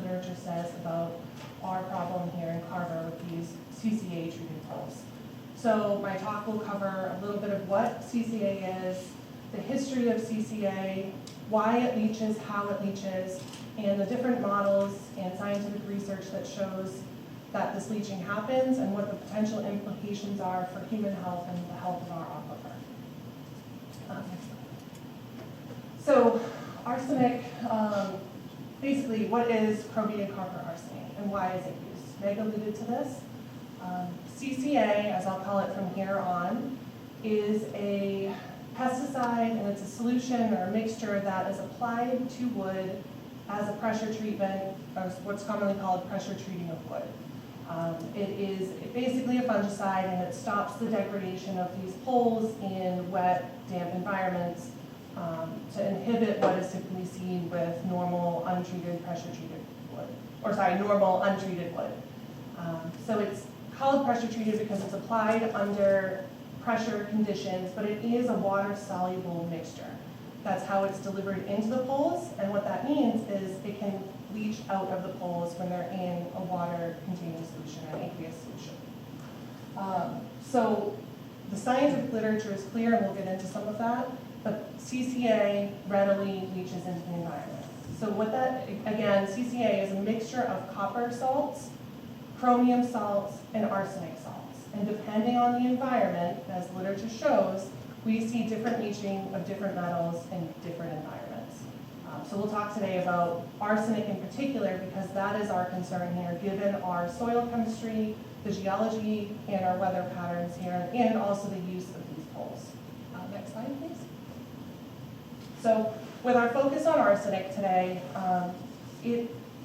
literature says about our problem here in Carver with these CCA treated pools. So my talk will cover a little bit of what CCA is, the history of CCA, why it leaches, how it leaches, and the different models and scientific research that shows that this leaching happens and what the potential implications are for human health and the health of our aquifer. Next slide. So arsenic, basically what is chromium copper arsenic and why is it used? Meg alluded to this. CCA, as I'll call it from here on, is a pesticide, and it's a solution or a mixture that is applied to wood as a pressure treatment, or what's commonly called pressure treating of wood. It is basically a fungicide, and it stops the degradation of these poles in wet, damp environments to inhibit what is typically seen with normal untreated pressure treated wood, or sorry, normal untreated wood. So it's called pressure treated because it's applied under pressure conditions, but it is a water-soluble mixture. That's how it's delivered into the poles, and what that means is it can leach out of the poles when they're in a water-containing solution, an aqueous solution. So the scientific literature is clear, and we'll get into some of that, but CCA readily leaches into the environment. So what that, again, CCA is a mixture of copper salts, chromium salts, and arsenic salts. And depending on the environment, as literature shows, we see different leaching of different metals in different environments. So we'll talk today about arsenic in particular because that is our concern here, given our soil chemistry, the geology, and our weather patterns here, and also the use of these poles. Next slide, please. So with our focus on arsenic today,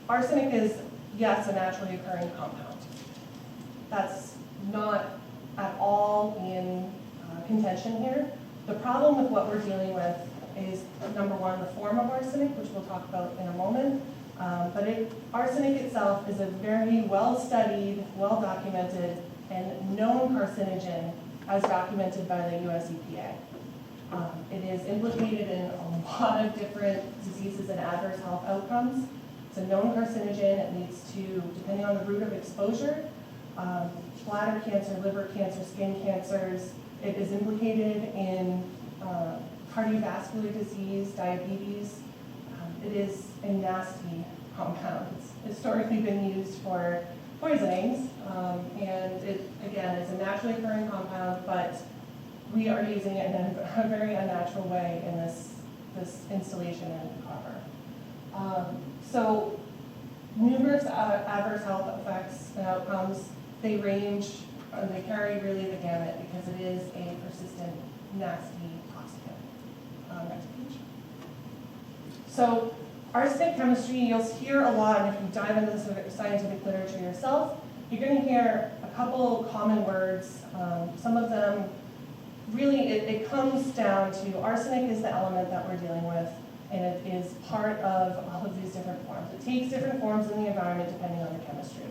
arsenic is, yes, a naturally occurring compound. That's not at all in contention here. The problem with what we're dealing with is, number one, the form of arsenic, which we'll talk about in a moment. But arsenic itself is a very well-studied, well-documented, and known carcinogen as documented by the US EPA. It is implicated in a lot of different diseases and adverse health outcomes. It's a known carcinogen. It leads to, depending on the route of exposure, bladder cancer, liver cancer, skin cancers. It is implicated in cardiovascular disease, diabetes. It is a nasty compound. It's historically been used for poisonings, and it, again, is a naturally occurring compound, but we are using it in a very unnatural way in this installation in copper. So numerous adverse health effects and outcomes, they range, and they carry really the gamut because it is a persistent, nasty toxicant. Next page. So arsenic chemistry, you'll hear a lot, and if you dive into the scientific literature yourself, you're going to hear a couple common words. Some of them, really, it comes down to arsenic is the element that we're dealing with, and it is part of all of these different forms. It takes different forms in the environment depending on the chemistry.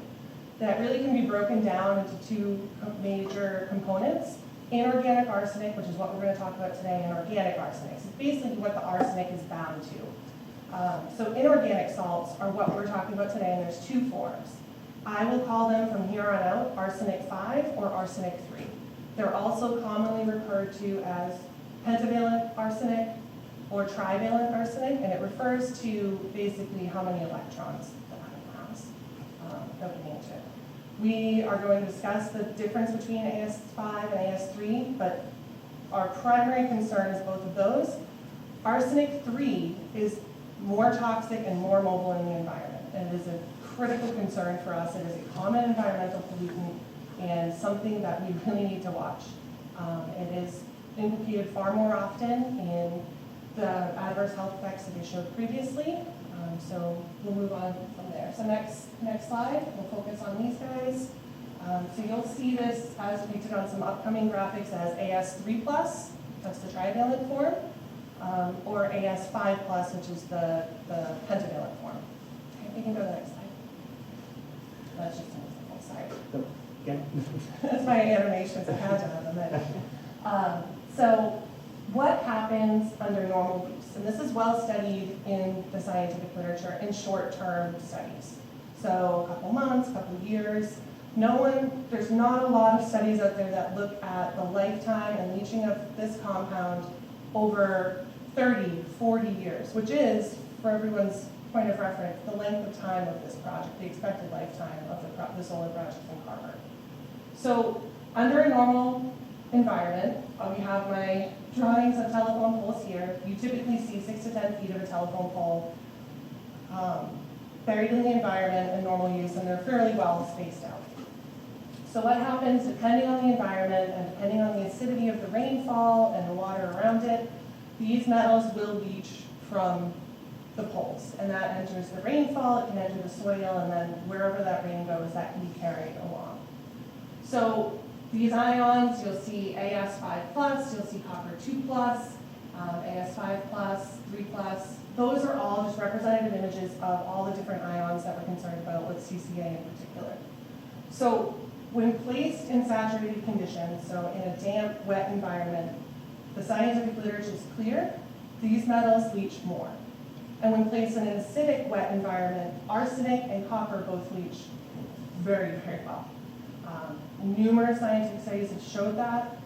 That really can be broken down into two major components. Inorganic arsenic, which is what we're going to talk about today, and organic arsenic. It's basically what the arsenic is bound to. So inorganic salts are what we're talking about today, and there's two forms. I will call them from here on out arsenic 5 or arsenic 3. They're also commonly referred to as pentavalent arsenic or trivalent arsenic, and it refers to basically how many electrons the atom has going into it. We are going to discuss the difference between AS5 and AS3, but our primary concern is both of those. Arsenic 3 is more toxic and more mobile in the environment. It is a critical concern for us. It is a common environmental pollutant and something that we really need to watch. It is implicated far more often in the adverse health effects that I showed previously. So we'll move on from there. So next slide, we'll focus on these guys. So you'll see this as depicted on some upcoming graphics as AS3+, that's the trivalent form, or AS5+, which is the pentavalent form. Okay, we can go to the next slide. That's just an example, sorry. Again? That's my animations, I had to have them in. So what happens under normal use? use. And this is well studied in the scientific literature in short-term studies. So a couple months, a couple years. There's not a lot of studies out there that look at the lifetime and leaching of this compound over 30, 40 years, which is, for everyone's point of reference, the length of time of this project, the expected lifetime of the solar project in Carver. So under a normal environment, we have my drawings of telephone poles here. You typically see 6 to 10 feet of a telephone pole buried in the environment in normal use, and they're fairly well spaced out. So what happens, depending on the environment and depending on the acidity of the rainfall and the water around it, these metals will leach from the poles, and that enters the rainfall, it can enter the soil, and then wherever that rain goes, that can be carried along. So these ions, you'll see As5+, you'll see copper 2+, As5+, 3+. Those are all just representative images of all the different ions that we're concerned about with CCA in particular. So when placed in saturated conditions, so in a damp, wet environment, the scientific literature is clear, these metals leach more. And when placed in an acidic, wet environment, arsenic and copper both leach very, very well. Numerous scientific studies have showed that.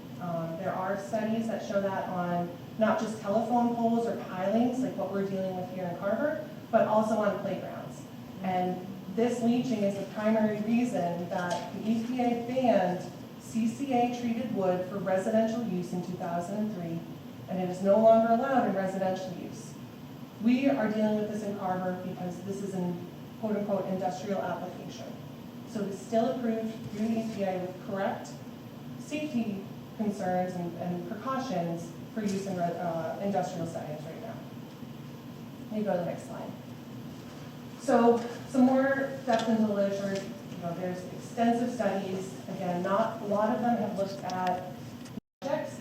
There are studies that show that on not just telephone poles or pilings, like what we're dealing with here in Carver, but also on playgrounds. And this leaching is the primary reason that the EPA banned CCA-treated wood for residential use in 2003, and it is no longer allowed in residential use. We are dealing with this in Carver because this is an quote-unquote industrial application. So it's still approved through the EPA with correct safety concerns and precautions for use in industrial settings right now. Let me go to the next slide. So some more depth into the literature. There's extensive studies. Again, not a lot of them have looked at projects,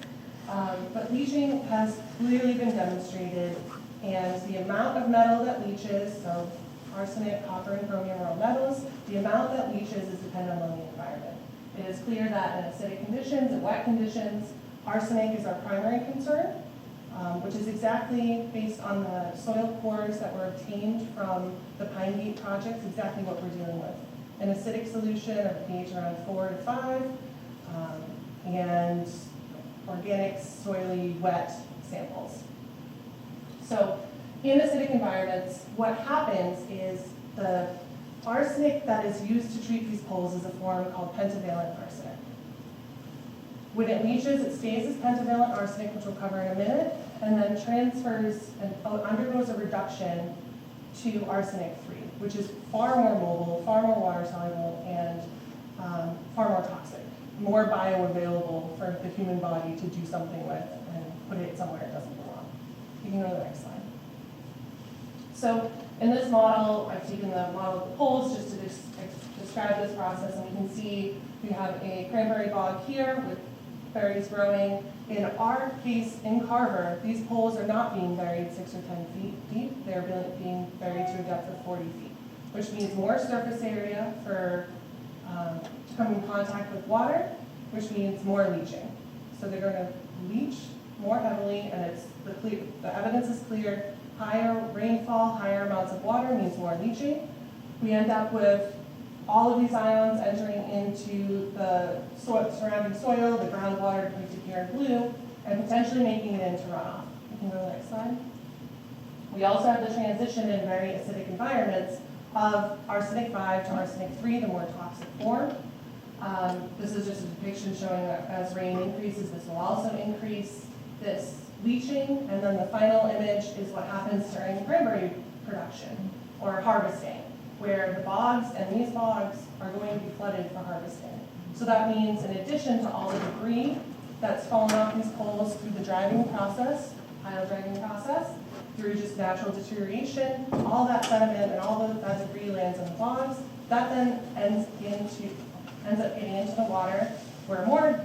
but leaching has clearly been demonstrated, and the amount of metal that leaches, so arsenic, copper, and chromium are all metals, the amount that leaches is dependent on the environment. It is clear that in acidic conditions and wet conditions, arsenic is our primary concern, which is exactly based on the soil cores that were obtained from the Pine Gate projects, exactly what we're dealing with. An acidic solution of pH around 4 to 5, and organic, soily, wet samples. So in acidic environments, what happens is the arsenic that is used to treat these poles is a form called pentavalent arsenic. When it leaches, it stays as pentavalent arsenic, which we'll cover in a minute, and then transfers and undergoes a reduction to arsenic-3, which is far more mobile, far more water-soluble, and far more toxic, more bioavailable for the human body to do something with and put it somewhere it doesn't belong. You can go to the next slide. So in this model, I've taken the model of the poles just to describe this process, and we can see we have a cranberry bog here with berries growing. In our case in Carver, these poles are not being buried 6 or 10 feet deep. They're being buried to a depth of 40 feet, which means more surface area for to come in contact with water, which means more leaching. So they're going to leach more heavily, and the evidence is clear. Higher rainfall, higher amounts of water means more leaching. We end up with all of these ions entering into the surrounding soil, the groundwater depicted here in blue, and potentially making it into runoff. You can go to the next slide. We also have the transition in very acidic environments of arsenic 5 to arsenic 3, the more toxic form. This is just a depiction showing that as rain increases, this will also increase this leaching, and then the final image is what happens during cranberry production or harvesting, where the bogs and these bogs are going to be flooded for harvesting. So that means in addition to all the debris that's fallen off these poles through the driving process, pile driving process, through just natural deterioration, all that sediment and all that debris lands in the bogs, that then ends up getting into the water where more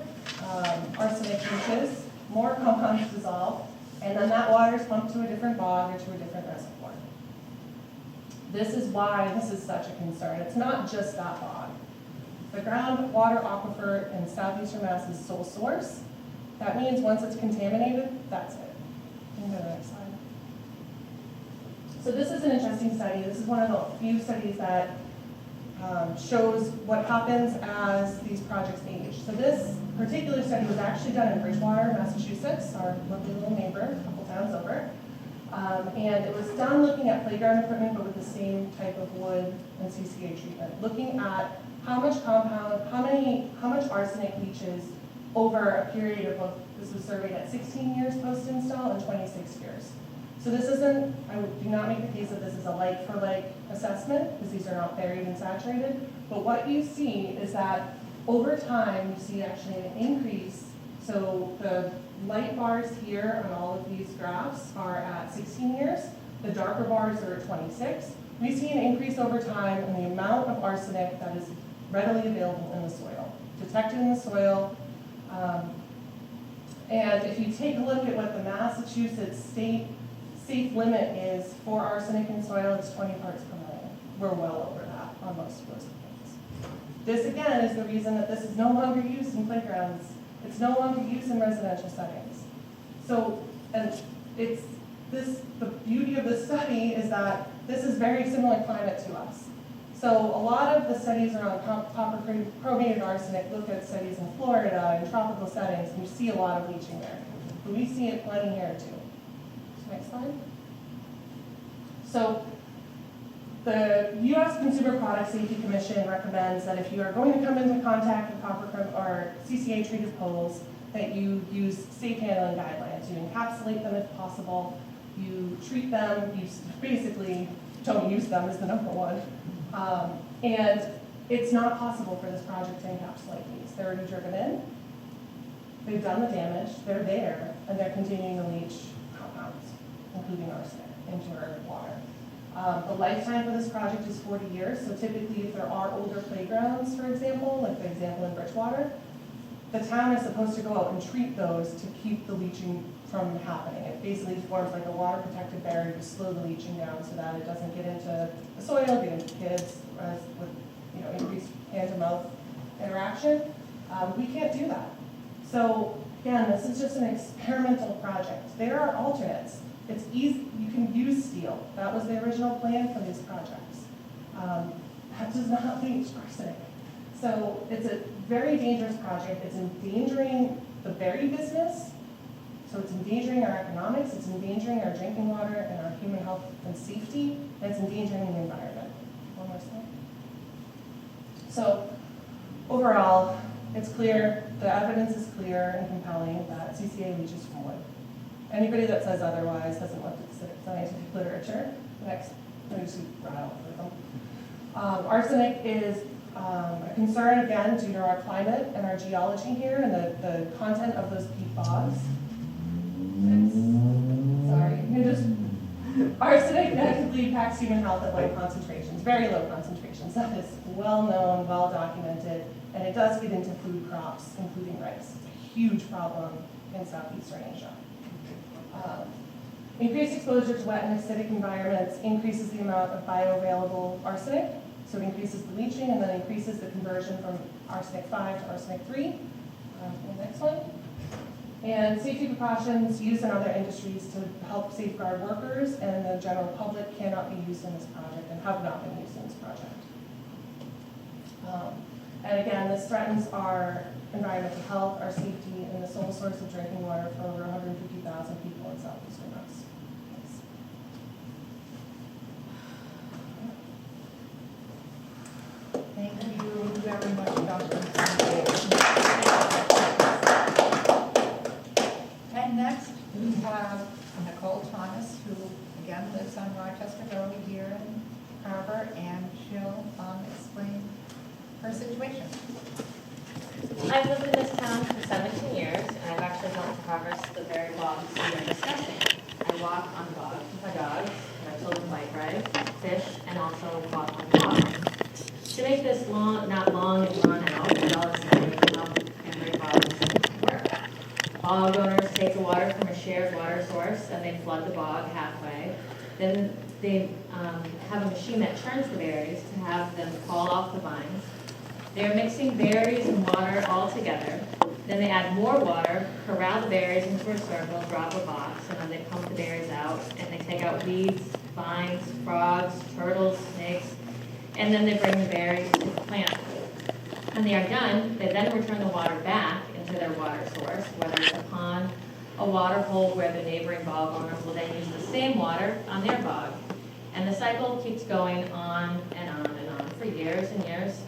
arsenic leaches, more compounds dissolve, and then that water is pumped to a different bog or to a different reservoir. This is why this is such a concern. It's not just that bog. The groundwater aquifer in southeastern Mass is sole source. That means once it's contaminated, that's it. You can go to the next slide. So this is an interesting study. This is one of the few studies that shows what happens as these projects age. So this particular study was actually done in Bridgewater, Massachusetts, our lovely little neighbor, a couple towns over. And it was done looking at playground equipment, but with the same type of wood and CCA treatment, looking at how much compound, how much arsenic leaches over a period of, this was surveyed at 16 years post-install and 26 years. So this isn't, I do not make the case that this is a like-for-like assessment, because these are not buried and saturated, but what you see is that over time, you see actually an increase. So the light bars here on all of these graphs are at 16 years, the darker bars are at 26. We see an increase over time in the amount of arsenic that is readily available in the soil, detected in the soil. And if you take a look at what the Massachusetts state safe limit is for arsenic in soil, it's 20 parts per million. We're well over that on most of those points. This again is the reason that this is no longer used in playgrounds. It's no longer used in residential settings. So, and it's this, the beauty of this study is that this is very similar climate to us. So a lot of the studies around copper chromated arsenic look at studies in Florida and tropical settings, and you see a lot of leaching there. But we see it plenty here too. Next slide. So the U.S. Consumer Product Safety Commission recommends that if you are going to come into contact with copper or CCA treated poles, that you use safe handling guidelines. You encapsulate them if possible. You treat them. You basically don't use them is the number one. And it's not possible for this project to encapsulate these. They're already driven in. They've done the damage. They're there, and they're continuing to leach compounds, including arsenic, into our water. The lifetime for this project is 40 years, so typically if there are older playgrounds, for example, like the example in Bridgewater, the town is supposed to go out and treat those to keep the leaching from happening. It basically forms like a water protective barrier to slow the leaching down so that it doesn't get into the soil, get into kids with increased hand-to-mouth interaction. We can't do that. So again, this is just an experimental project. There are alternates. It's easy, you can use steel. That was the original plan for these projects. That does not leach arsenic. So it's a very dangerous project. It's endangering the berry business. So it's endangering our economics, it's endangering our drinking water and our human health and safety, and it's endangering the environment. One more slide. So overall, it's clear, the evidence is clear and compelling that CCA leaches from wood. Anybody that says otherwise hasn't looked at the scientific literature. Next, let me just rattle through them. Arsenic is a concern, again, due to our climate and our geology here and the content of those peat bogs. Arsenic negatively impacts human health at low concentrations, very low concentrations. That is well known, well documented, and it does get into food crops, including rice. It's a huge problem in Southeastern Asia. Increased exposure to wet and acidic environments increases the amount of bioavailable arsenic, so it increases the leaching and then increases the conversion from arsenic 5 to arsenic 3. The next one. And safety precautions used in other industries to help safeguard workers and the general public cannot be used in this project and have not been used in this project. And again, this threatens our environmental health, our safety, and the sole source of drinking water for over 150,000 people in southeastern Mass. Thank you very much, Dr. And next, we have Nicole Thomas, who again lives on Rochester Road here in Harbor, and she'll explain her situation. I've lived in this town for 17 years, and I've actually helped harvest the very bogs we are discussing. I walk on the bog with my dogs, and I children bike ride, fish, and also walk on the bog. To make this not long and drawn out, but I'll explain how Cranberry bogs work. Bog owners take the water from a shared water source, and they flood the bog halfway. Then they have a machine that churns the berries to have them fall off the vines. They're mixing berries and water all together. Then they add more water, corral the berries into a circle, drop a box, and then they pump the berries out, and they take out weeds, vines, frogs, turtles, snakes, and then they bring the berries to the plant. When they are done, they then return the water back into their water source, whether it's a pond, a water hole where the neighboring bog owners will then use the same water on their bog. And the cycle keeps going on and on and on for years and years